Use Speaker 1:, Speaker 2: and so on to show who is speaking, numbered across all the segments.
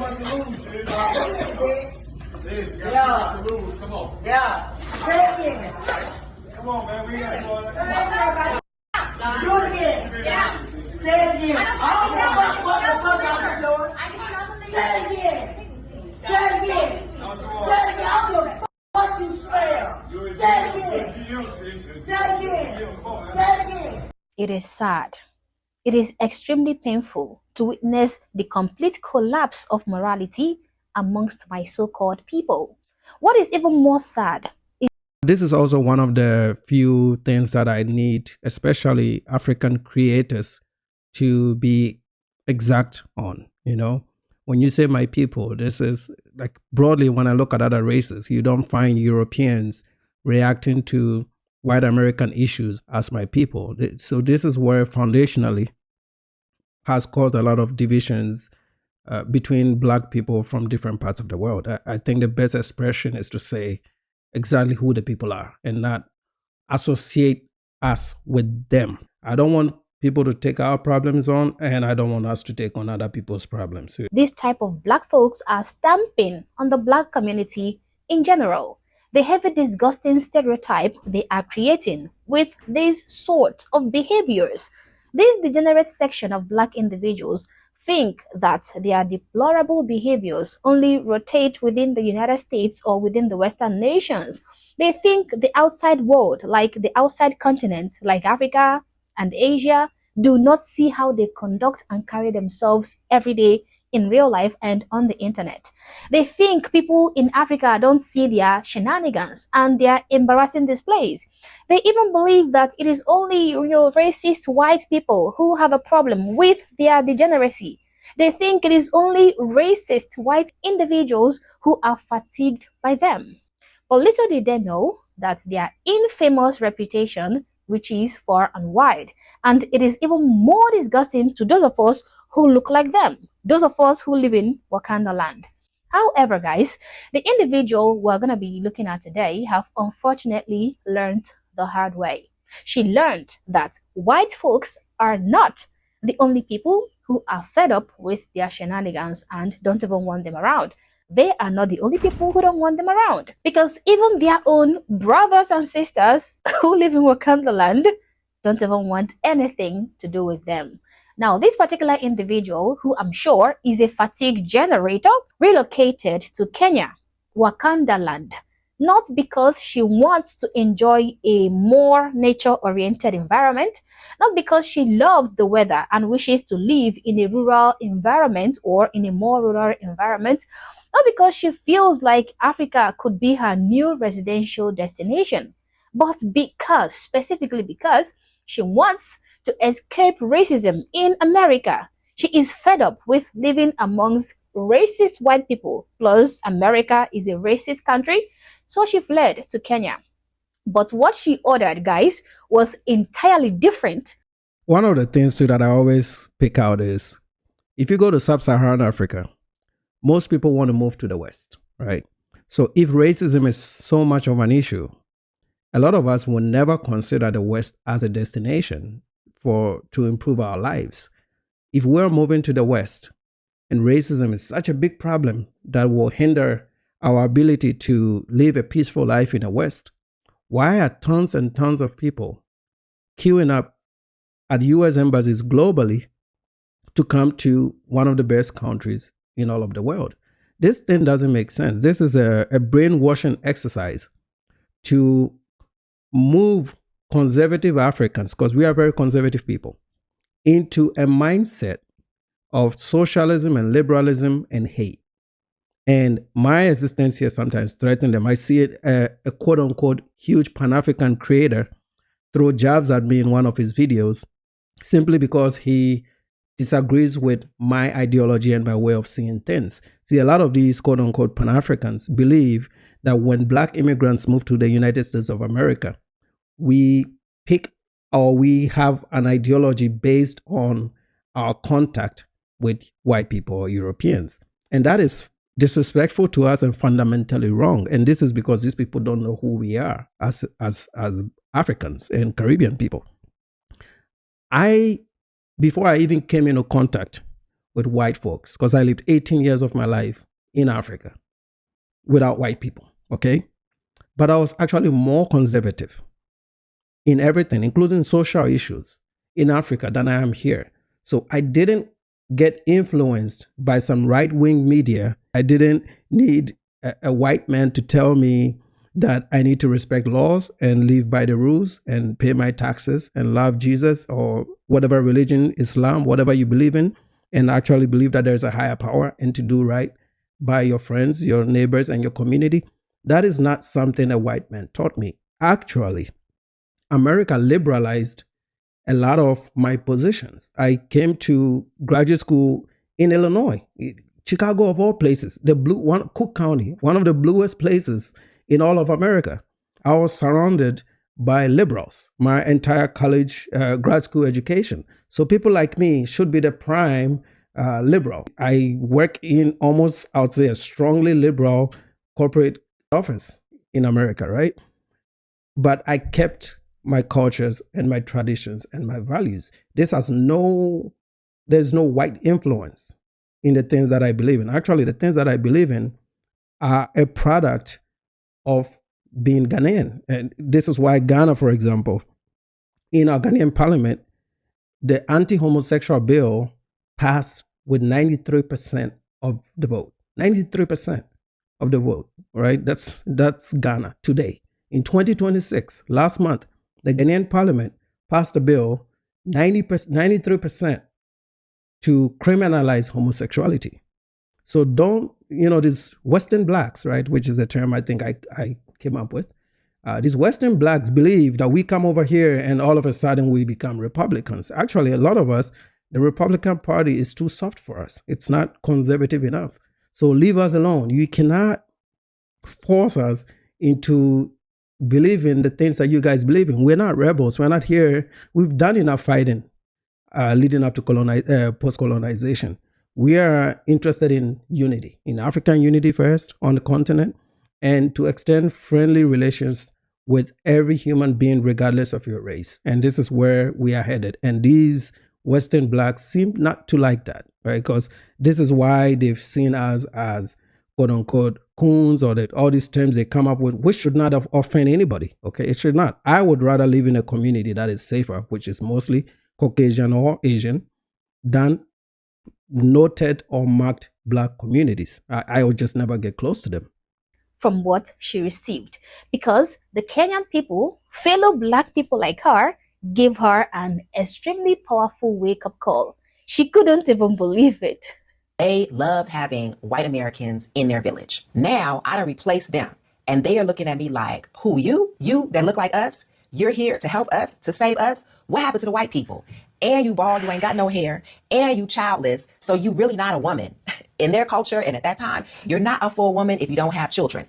Speaker 1: much to lose, sis. Sis, you got too much to lose. Come on.
Speaker 2: Yeah. Say it again.
Speaker 1: Come on, man. We got to
Speaker 2: Do it again. Yeah. Say it again. I don't know what the fuck I'm doing. Say it again. Say it again. Say it again. I don't know what you spell. Say it again. Say it again. Say it again.
Speaker 3: It is sad. It is extremely painful to witness the complete collapse of morality amongst my so-called people. What is even more sad is
Speaker 4: this is also one of the few things that I need, especially African creators, to be exact on. You know, when you say my people, this is like broadly when I look at other races, you don't find Europeans reacting to white American issues as my people. So this is where foundationally has caused a lot of divisions between black people from different parts of the world. I think the best expression is to say exactly who the people are and not associate us with them. I don't want people to take our problems on, and I don't want us to take on other people's problems.
Speaker 3: this type of black folks are stamping on the black community in general. The heavy disgusting stereotype they are creating with these sorts of behaviors. This degenerate section of black individuals think that their deplorable behaviors only rotate within the United States or within the Western nations. They think the outside world, like the outside continent, like Africa and Asia, do not see how they conduct and carry themselves every day in real life and on the internet. They think people in Africa don't see their shenanigans and their embarrassing displays. They even believe that it is only real racist white people who have a problem with their degeneracy. They think it is only racist white individuals who are fatigued by them. But little did they know that their infamous reputation reaches far and wide, and it is even more disgusting to those of us who look like them, those of us who live in Wakanda land. However, guys, the individual we're going to be looking at today have unfortunately learned the hard way. She learned that white folks are not the only people who are fed up with their shenanigans and don't even want them around. They are not the only people who don't want them around, because even their own brothers and sisters who live in Wakanda land don't even want anything to do with them. Now, this particular individual, who I'm sure is a fatigue generator, relocated to Kenya, Wakanda land, not because she wants to enjoy a more nature-oriented environment, not because she loves the weather and wishes to live in a rural environment or in a more rural environment, not because she feels like Africa could be her new residential destination, but because, specifically because, she wants to escape racism in America. She is fed up with living amongst racist white people, plus America is a racist country, so she fled to Kenya. But what she ordered, guys, was entirely different.
Speaker 4: One of the things too that I always pick out is, if you go to sub-Saharan Africa, most people want to move to the West, right? So if racism is so much of an issue, a lot of us will never consider the West as a destination to improve our lives. If we're moving to the West and racism is such a big problem that will hinder our ability to live a peaceful life in the West, why are tons and tons of people queuing up at US embassies globally to come to one of the best countries in all of the world? This thing doesn't make sense. This is a brainwashing exercise to move conservative Africans, because we are very conservative people, into a mindset of socialism and liberalism and hate. And my existence here sometimes threatens them. I see it, a quote-unquote huge Pan-African creator throw jabs at me in one of his videos simply because he disagrees with my ideology and my way of seeing things. See, a lot of these quote-unquote Pan-Africans believe that when black immigrants move to the United States of America, we pick or we have an ideology based on our contact with white people or Europeans. And that is disrespectful to us and fundamentally wrong. And this is because these people don't know who we are as Africans and Caribbean people. Before I even came into contact with white folks because I lived 18 years of my life in Africa without white people, okay? But I was actually more conservative in everything, including social issues in Africa than I am here. So I didn't get influenced by some right-wing media. I didn't need a white man to tell me that I need to respect laws and live by the rules and pay my taxes and love Jesus or whatever religion, Islam, whatever you believe in, and actually believe that there's a higher power and to do right by your friends, your neighbors, and your community. That is not something a white man taught me. Actually, America liberalized a lot of my positions. I came to graduate school in Illinois, Chicago of all places, Cook County, one of the bluest places in all of America. I was surrounded by liberals, my entire college, grad school education. So people like me should be the prime liberal. I work in almost, I would say, a strongly liberal corporate office in America, right? But I kept my cultures and my traditions and my values. There's no white influence in the things that I believe in. Actually, the things that I believe in are a product of being Ghanaian. And this is why Ghana, for example, in our Ghanaian parliament, the anti-homosexual bill passed with 93% of the vote. 93% of the vote, right? That's Ghana today. In 2026, last month, the Ghanaian parliament passed a bill 93% to criminalize homosexuality. So these Western blacks, right, which is a term I think I came up with, these Western blacks believe that we come over here and all of a sudden we become Republicans. Actually, a lot of us, the Republican Party is too soft for us. It's not conservative enough. So leave us alone. You cannot force us into believing the things that you guys believe in. We're not rebels. We're not here. We've done enough fighting leading up to post-colonization. We are interested in unity, in African unity first on the continent, and to extend friendly relations with every human being regardless of your race. And this is where we are headed. And these Western blacks seem not to like that, right? Because this is why they've seen us as quote unquote coons or all these terms they come up with, which should not have offend anybody. Okay, it should not. I would rather live in a community that is safer, which is mostly Caucasian or Asian, than noted or marked black communities. I would just never get close to them.
Speaker 3: From what she received, because the Kenyan people, fellow black people like her, gave her an extremely powerful wake-up call. She couldn't even believe it.
Speaker 5: They loved having white Americans in their village. Now I done replaced them, and they are looking at me like, who, you? You that look like us? You're here to help us, to save us? What happened to the white people? And you bald, you ain't got no hair, and you childless, so you really not a woman. In their culture, and at that time, you're not a full woman if you don't have children.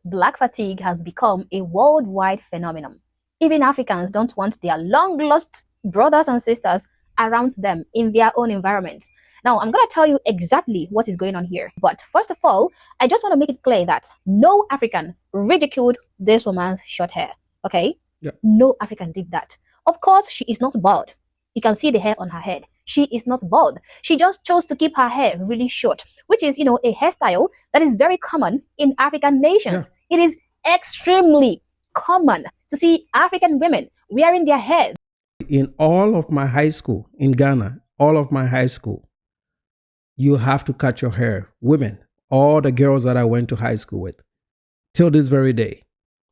Speaker 3: Black fatigue has become a worldwide phenomenon. Even Africans don't want their long-lost brothers and sisters around them in their own environments. Now, I'm going to tell you exactly what is going on here. But first of all, I just want to make it clear that no African ridiculed this woman's short hair. Okay?
Speaker 4: Yeah.
Speaker 3: No African did that. Of course, she is not bald. You can see the hair on her head. She is not bald. She just chose to keep her hair really short, which is, a hairstyle that is very common in African nations. Yeah. It is extremely common to see African women wearing their hair.
Speaker 4: In all of my high school in Ghana, all of my high school, you have to cut your hair. Women, all the girls that I went to high school with, till this very day,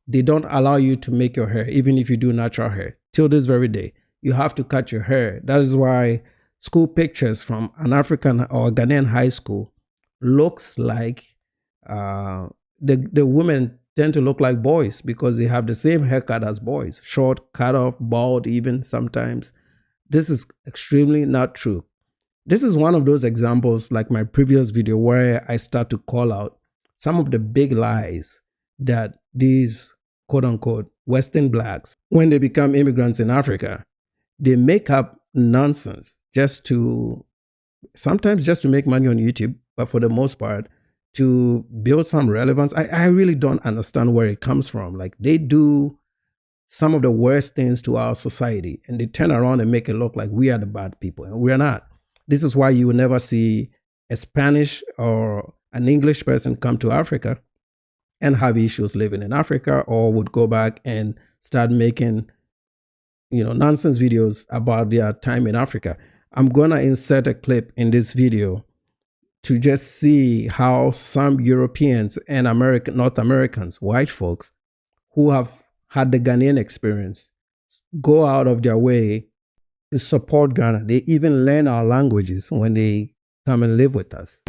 Speaker 4: they don't allow you to make your hair, even if you do natural hair. Till this very day, you have to cut your hair. That is why school pictures from an African or Ghanaian high school looks like the women tend to look like boys because they have the same haircut as boys, short, cut off, bald even sometimes. This is extremely not true. This is one of those examples like my previous video where I start to call out some of the big lies that these quote unquote Western blacks, when they become immigrants in Africa, they make up nonsense sometimes just to make money on YouTube, but for the most part, to build some relevance. I really don't understand where it comes from. Like, they do some of the worst things to our society and they turn around and make it look like we are the bad people, and we're not. This is why you will never see a Spanish or an English person come to Africa and have issues living in Africa, or would go back and start making, nonsense videos about their time in Africa. I'm going to insert a clip in this video to just see how some Europeans and North Americans, white folks, who have had the Ghanaian experience, go out of their way to support Ghana. They even learn our languages when they come and live with us.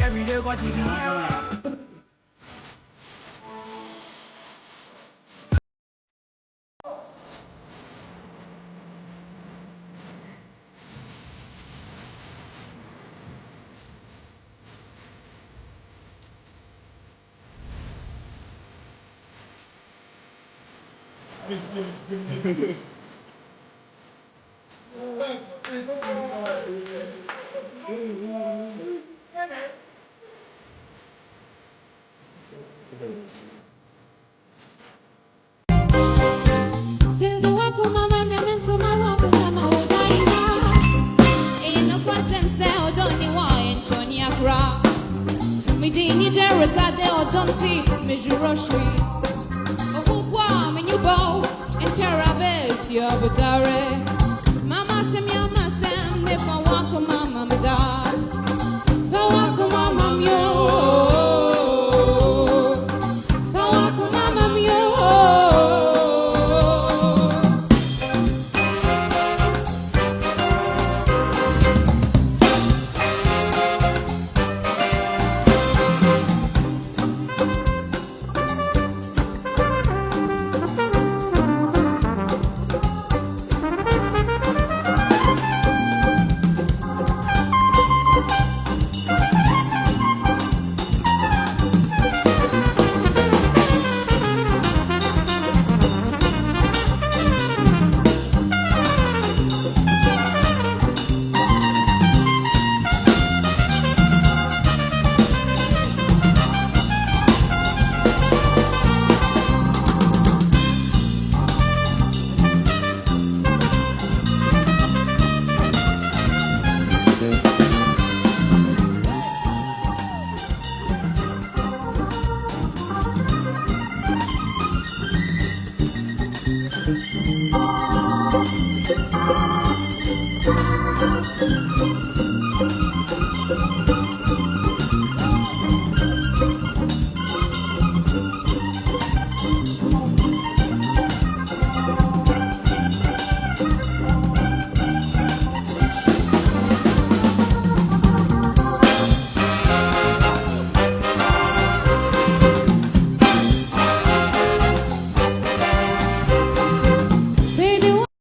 Speaker 6: Mama sem ya masem ne fa wako mama me da fa wako mama myo fa wako mama myo.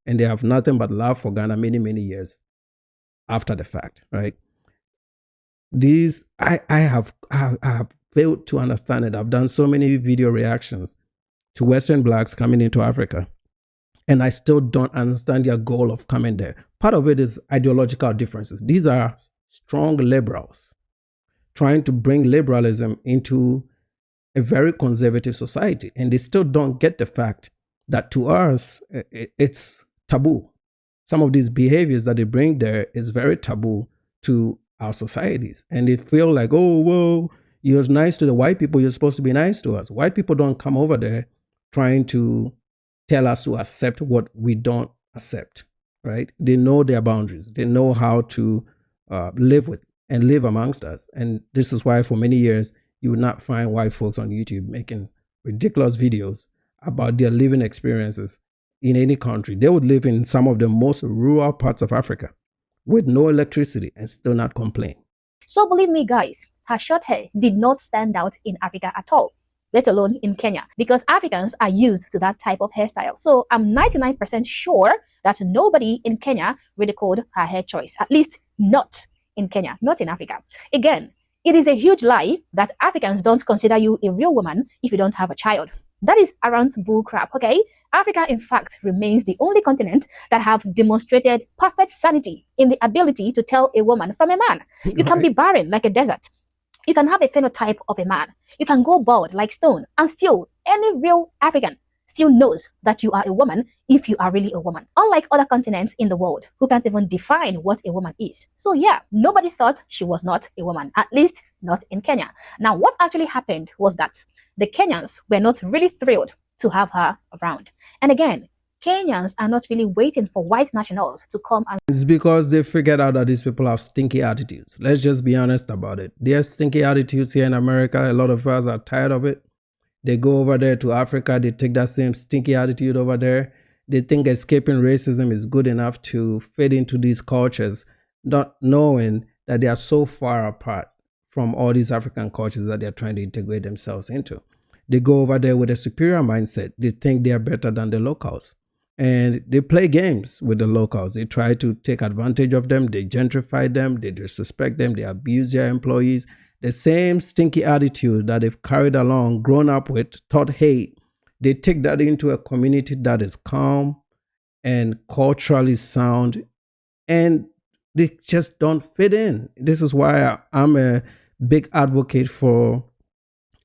Speaker 4: And they have nothing but love for Ghana many, many years after the fact, right? These, I have failed to understand it. I've done so many video reactions to Western blacks coming into Africa, and I still don't understand their goal of coming there. Part of it is ideological differences. These are strong liberals trying to bring liberalism into a very conservative society, and they still don't get the fact that to us, it's taboo. Some of these behaviors that they bring there is very taboo to our societies. And they feel like, oh, well, you're nice to the white people, you're supposed to be nice to us. White people don't come over there trying to tell us to accept what we don't accept, right? They know their boundaries. They know how to live with and live amongst us. And this is why for many years, you would not find white folks on YouTube making ridiculous videos about their living experiences in any country. They would live in some of the most rural parts of Africa with no electricity and still not complain.
Speaker 3: So believe me, guys, her short hair did not stand out in Africa at all, let alone in Kenya, because Africans are used to that type of hairstyle. So I'm 99% sure that nobody in Kenya ridiculed her hair choice, at least not in Kenya, not in Africa. Again, it is a huge lie that Africans don't consider you a real woman if you don't have a child. That is around bull crap, okay? Africa, in fact, remains the only continent that have demonstrated perfect sanity in the ability to tell a woman from a man. You can be barren like a desert. You can have a phenotype of a man. You can go bald like stone, and still, any real African still knows that you are a woman if you are really a woman. Unlike other continents in the world who can't even define what a woman is. So yeah, nobody thought she was not a woman, at least not in Kenya. Now, what actually happened was that the Kenyans were not really thrilled to have her around. And again, Kenyans are not really waiting for white nationals to come and...
Speaker 4: It's because they figured out that these people have stinky attitudes. Let's just be honest about it. There's stinky attitudes here in America. A lot of us are tired of it. They go over there to Africa. They take that same stinky attitude over there. They think escaping racism is good enough to fit into these cultures, not knowing that they are so far apart from all these African cultures that they're trying to integrate themselves into. They go over there with a superior mindset. They think they are better than the locals. And they play games with the locals. They try to take advantage of them. They gentrify them. They disrespect them. They abuse their employees. The same stinky attitude that they've carried along, grown up with, taught hate. They take that into a community that is calm and culturally sound, and they just don't fit in. This is why I'm a big advocate for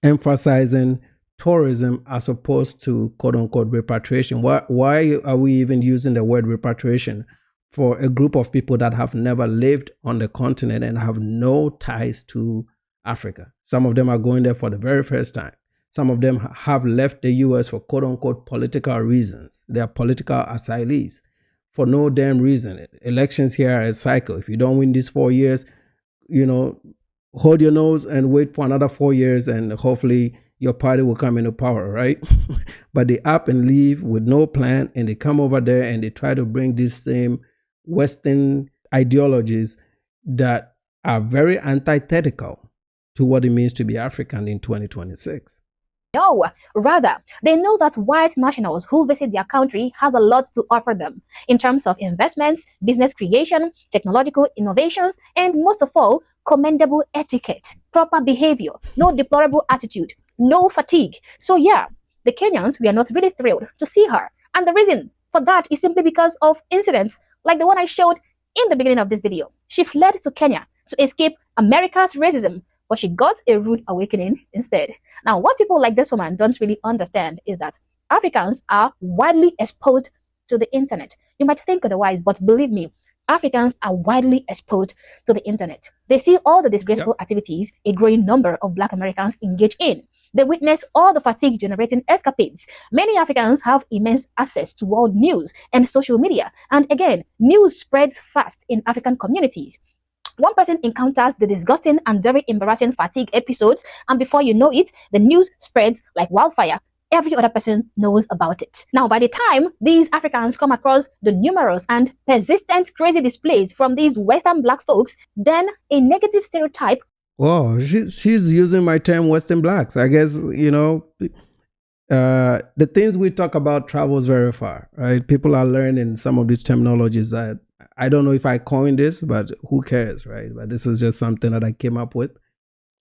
Speaker 4: emphasizing tourism as opposed to quote-unquote repatriation. Why are we even using the word repatriation for a group of people that have never lived on the continent and have no ties to Africa? Some of them are going there for the very first time. Some of them have left the US for quote-unquote political reasons. They are political asylees for no damn reason. Elections here are a cycle. If you don't win these 4 years, hold your nose and wait for another 4 years, and hopefully your party will come into power, right? But they up and leave with no plan, and they come over there and they try to bring these same Western ideologies that are very antithetical to what it means to be African in 2026.
Speaker 3: No, rather, they know that white nationals who visit their country has a lot to offer them in terms of investments, business creation, technological innovations, and most of all, commendable etiquette, proper behavior, no deplorable attitude, no fatigue. So yeah, the Kenyans were not really thrilled to see her. And the reason for that is simply because of incidents like the one I showed in the beginning of this video. She fled to Kenya to escape America's racism, but she got a rude awakening instead. Now, what people like this woman don't really understand is that Africans are widely exposed to the internet. You might think otherwise, but believe me, Africans are widely exposed to the internet. They see all the disgraceful activities a growing number of Black Americans engage in. They witness all the fatigue-generating escapades. Many Africans have immense access to world news and social media. And again, news spreads fast in African communities. One person encounters the disgusting and very embarrassing fatigue episodes, and before you know it, the news spreads like wildfire. Every other person knows about it. Now, by the time these Africans come across the numerous and persistent crazy displays from these Western Black folks, then a negative stereotype.
Speaker 4: Whoa, she's using my term Western Blacks. I guess, the things we talk about travels very far, right? People are learning some of these terminologies that I don't know if I coined this, but who cares, right? But this is just something that I came up with.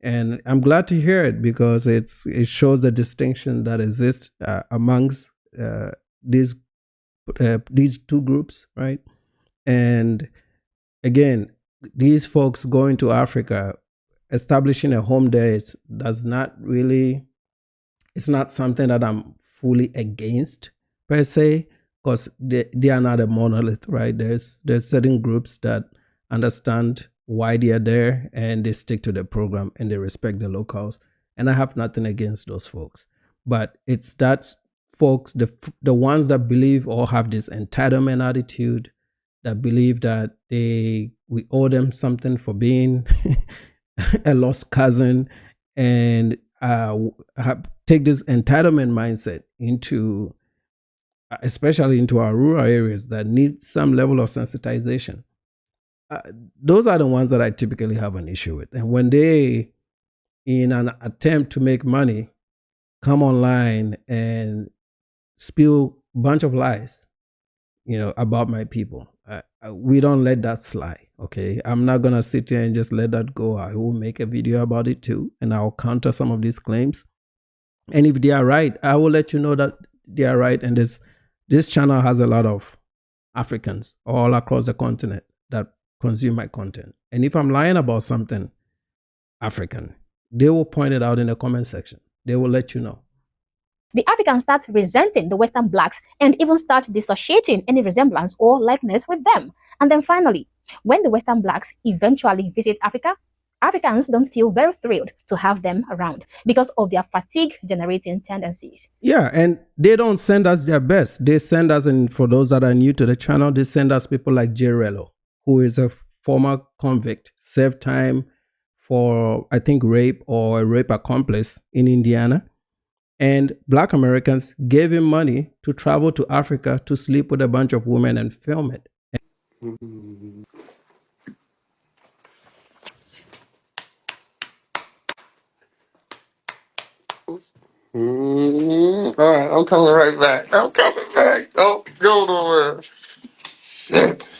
Speaker 4: And I'm glad to hear it because it shows the distinction that exists amongst these two groups, right? And again, these folks going to Africa, establishing a home there, it's not something that I'm fully against per se, because they are not a monolith, right? There's certain groups that understand why they are there and they stick to the program and they respect the locals. And I have nothing against those folks. But it's that folks, the ones that believe or have this entitlement attitude, that believe that we owe them something for being a lost cousin, and take this entitlement mindset into, especially into our rural areas that need some level of sensitization. Those are the ones that I typically have an issue with. And when they, in an attempt to make money, come online and spill a bunch of lies, about my people, we don't let that slide, okay? I'm not going to sit here and just let that go. I will make a video about it too, and I'll counter some of these claims. And if they are right, I will let you know that they are right. And this channel has a lot of Africans all across the continent that consume my content. And if I'm lying about something African, they will point it out in the comment section. They will let you know.
Speaker 3: The Africans start resenting the Western blacks and even start dissociating any resemblance or likeness with them. And then finally, when the Western blacks eventually visit Africa, Africans don't feel very thrilled to have them around because of their fatigue-generating tendencies.
Speaker 4: Yeah, and they don't send us their best. They send us, and for those that are new to the channel, they send us people like Jay Rello, who is a former convict, served time for, I think, rape or a rape accomplice in Indiana. And Black Americans gave him money to travel to Africa to sleep with a bunch of women and film it.
Speaker 1: All right, I'm coming right back. I'm coming back. Don't go nowhere. Shit.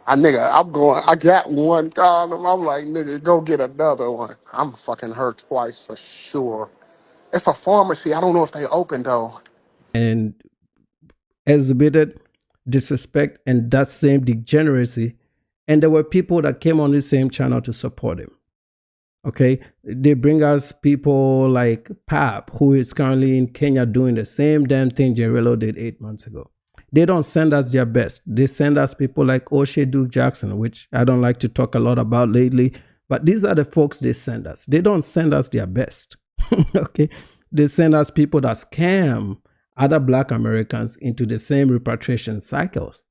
Speaker 1: I'm going. I got one condom. I'm like, nigga, go get another one. I'm fucking hurt twice for sure. It's a pharmacy. I don't know if they open though.
Speaker 4: And exhibited disrespect and that same degeneracy. And there were people that came on the same channel to support him. Okay, they bring us people like Pap, who is currently in Kenya doing the same damn thing Jerelo did 8 months ago. They don't send us their best. They send us people like O'Shea Duke Jackson, which I don't like to talk a lot about lately, but these are the folks they send us. They don't send us their best. Okay, they send us people that scam other Black Americans into the same repatriation cycles.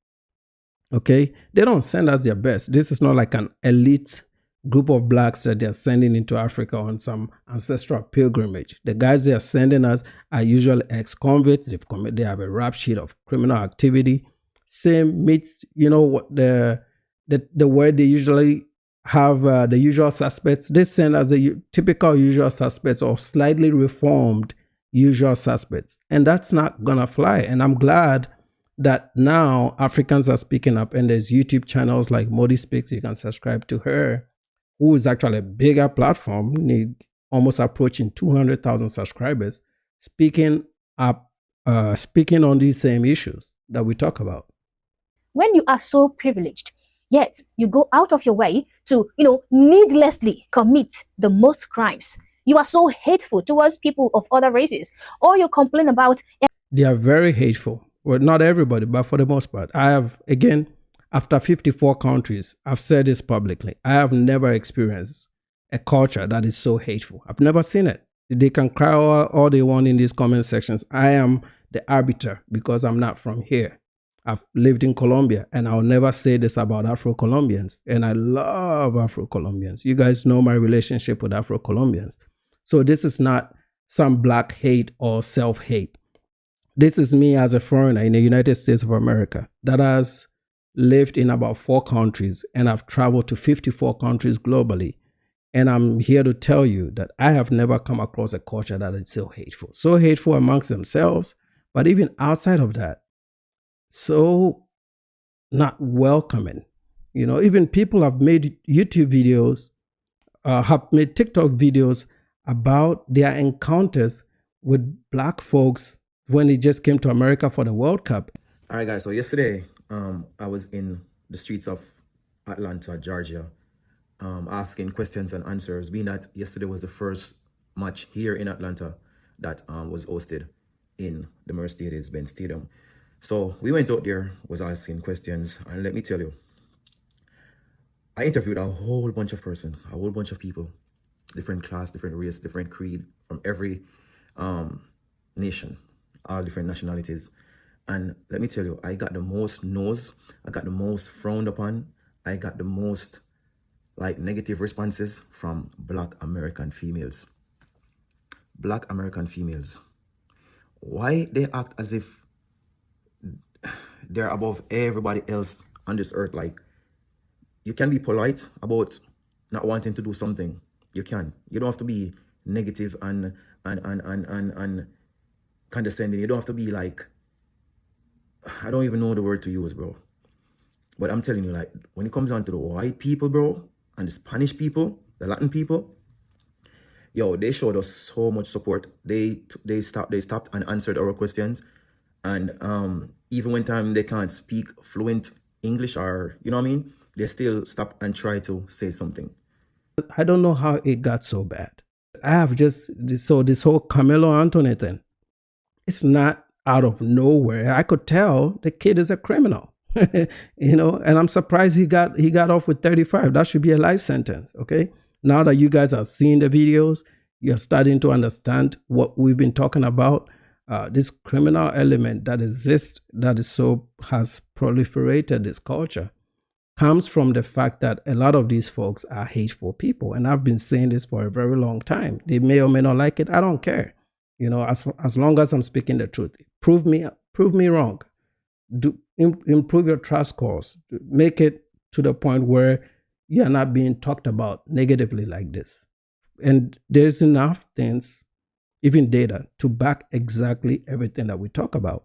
Speaker 4: Okay, they don't send us their best. This is not like an elite group of blacks that they're sending into Africa on some ancestral pilgrimage. The guys they are sending us are usually ex-convicts. They have a rap sheet of criminal activity. Same meets, you know, what the word they usually have, the usual suspects. They send us the typical usual suspects or slightly reformed usual suspects. And that's not gonna fly. And I'm glad that now Africans are speaking up, and there's YouTube channels like Mody Speaks. You can subscribe to her, who is actually a bigger platform, almost approaching 200,000 subscribers, speaking on these same issues that we talk about.
Speaker 3: When you are so privileged, yet you go out of your way to, needlessly commit the most crimes. You are so hateful towards people of other races, or you complain about.
Speaker 4: They are very hateful. Well, not everybody, but for the most part. I have, again, after 54 countries, I've said this publicly. I have never experienced a culture that is so hateful. I've never seen it. They can cry all they want in these comment sections. I am the arbiter because I'm not from here. I've lived in Colombia, and I'll never say this about Afro-Colombians. And I love Afro-Colombians. You guys know my relationship with Afro-Colombians. So this is not some black hate or self-hate. This is me as a foreigner in the United States of America that has lived in about 4 countries, and I've traveled to 54 countries globally. And I'm here to tell you that I have never come across a culture that is so hateful amongst themselves, but even outside of that, so not welcoming. Even people have made YouTube videos, have made TikTok videos about their encounters with black folks when they just came to America for the World Cup.
Speaker 7: All right, guys. So yesterday, I was in the streets of Atlanta, Georgia, asking questions and answers, being that yesterday was the first match here in Atlanta that was hosted in the Mercedes-Benz Stadium. So we went out there, was asking questions, and let me tell you, I interviewed a whole bunch of persons, a whole bunch of people, different class, different race, different creed, from every nation, all different nationalities. And let me tell you, I got the most no's, I got the most frowned upon, I got the most negative responses from Black American females. Black American females. Why they act as if they're above everybody else on this earth? Like, you can be polite about not wanting to do something. You can. You don't have to be negative and condescending. You don't have to be like, I don't even know the word to use, bro. But I'm telling you, like, when it comes down to the white people, bro, and the Spanish people, the Latin people, yo, they showed us so much support. They stopped and answered our questions. And even when time they can't speak fluent English, or, you know what I mean, they still stop and try to say something.
Speaker 4: I don't know how it got so bad. I have just, so this whole Carmelo Anthony thing, it's not out of nowhere. I could tell the kid is a criminal, you know, and I'm surprised he got off with 35. That should be a life sentence. Okay. Now that you guys are seeing the videos, you're starting to understand what we've been talking about. This criminal element that exists, that is so has proliferated this culture, comes from the fact that a lot of these folks are hateful people. And I've been saying this for a very long time. They may or may not like it. I don't care. You know, as long as I'm speaking the truth, prove me wrong. Improve your trust scores. Make it to the point where you're not being talked about negatively like this. And there's enough things, even data, to back exactly everything that we talk about.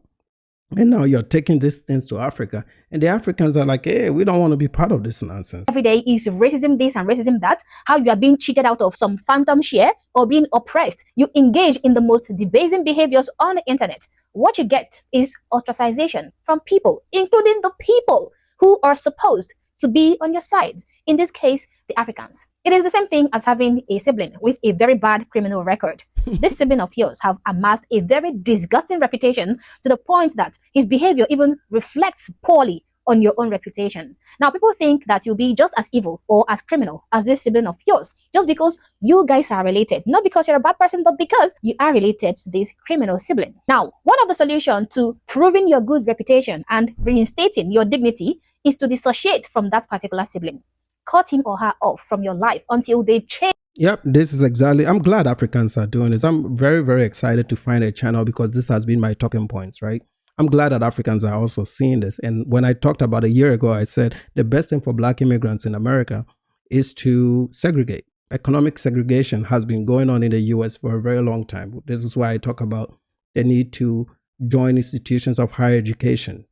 Speaker 4: And now you're taking these things to Africa, and the Africans are like, hey, we don't want to be part of this nonsense.
Speaker 3: Every day is racism this and racism that, how you are being cheated out of some phantom share or being oppressed. You engage in the most debasing behaviors on the internet. What you get is ostracization from people, including the people who are supposed to be on your side. In this case, the Africans. It is the same thing as having a sibling with a very bad criminal record. This sibling of yours have amassed a very disgusting reputation to the point that his behavior even reflects poorly on your own reputation. Now, people think that you'll be just as evil or as criminal as this sibling of yours, just because you guys are related. Not because you're a bad person, but because you are related to this criminal sibling. Now, one of the solutions to proving your good reputation and reinstating your dignity is to dissociate from that particular sibling. Cut him or her off from your life until they change.
Speaker 4: Yep, this is exactly, I'm glad Africans are doing this. I'm very, very excited to find a channel because this has been my talking points, right? I'm glad that Africans are also seeing this. And when I talked about a year ago, I said the best thing for Black immigrants in America is to segregate. Economic segregation has been going on in the US for a very long time. This is why I talk about the need to join institutions of higher education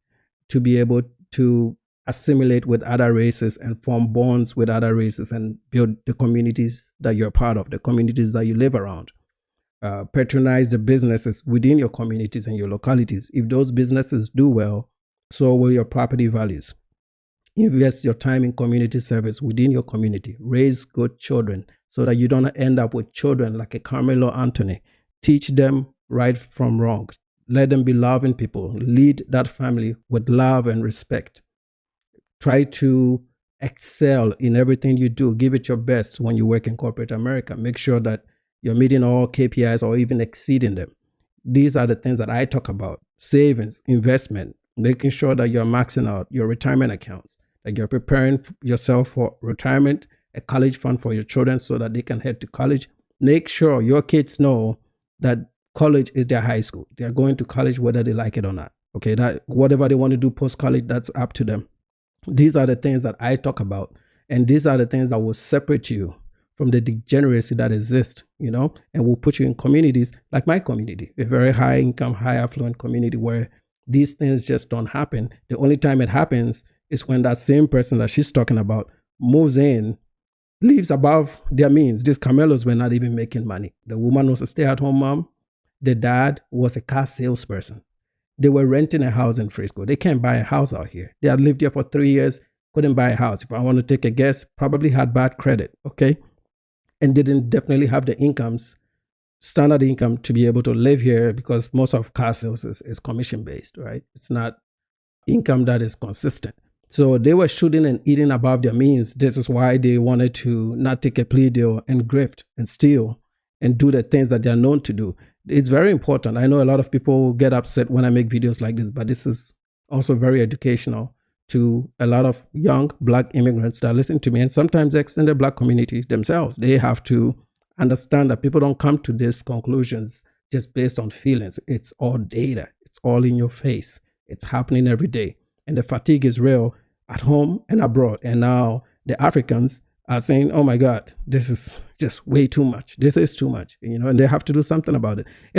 Speaker 4: to be able to assimilate with other races and form bonds with other races and build the communities that you're part of, the communities that you live around. Patronize the businesses within your communities and your localities. If those businesses do well, so will your property values. Invest your time in community service within your community. Raise good children so that you don't end up with children like a Carmelo Anthony. Teach them right from wrong. Let them be loving people. Lead that family with love and respect. Try to excel in everything you do. Give it your best when you work in corporate America. Make sure that you're meeting all KPIs or even exceeding them. These are the things that I talk about. Savings, investment, making sure that you're maxing out your retirement accounts, that you're preparing yourself for retirement, a college fund for your children so that they can head to college. Make sure your kids know that college is their high school. They're going to college whether they like it or not. Okay, that whatever they want to do post-college, that's up to them. These are the things that I talk about. And these are the things that will separate you from the degeneracy that exists, you know, and will put you in communities like my community, a very high income, high affluent community where these things just don't happen. The only time it happens is when that same person that she's talking about moves in, lives above their means. These Carmelos were not even making money. The woman was a stay-at-home mom. The dad was a car salesperson. They were renting a house in Frisco. They can't buy a house out here. They had lived here for 3 years, couldn't buy a house. If I want to take a guess, probably had bad credit, okay? And didn't definitely have the incomes, standard income to be able to live here because most of car sales is commission-based, right? It's not income that is consistent. So they were shooting and eating above their means. This is why they wanted to not take a plea deal and grift and steal and do the things that they're known to do. It's very important. I know a lot of people get upset when I make videos like this, but this is also very educational to a lot of young Black immigrants that listen to me, and sometimes the extended Black community themselves. They have to understand that people don't come to these conclusions just based on feelings. It's all data. It's all in your face. It's happening every day. And the fatigue is real at home and abroad. And now the Africans are saying, oh my God, this is just way too much. This is too much, you know, and they have to do something about it.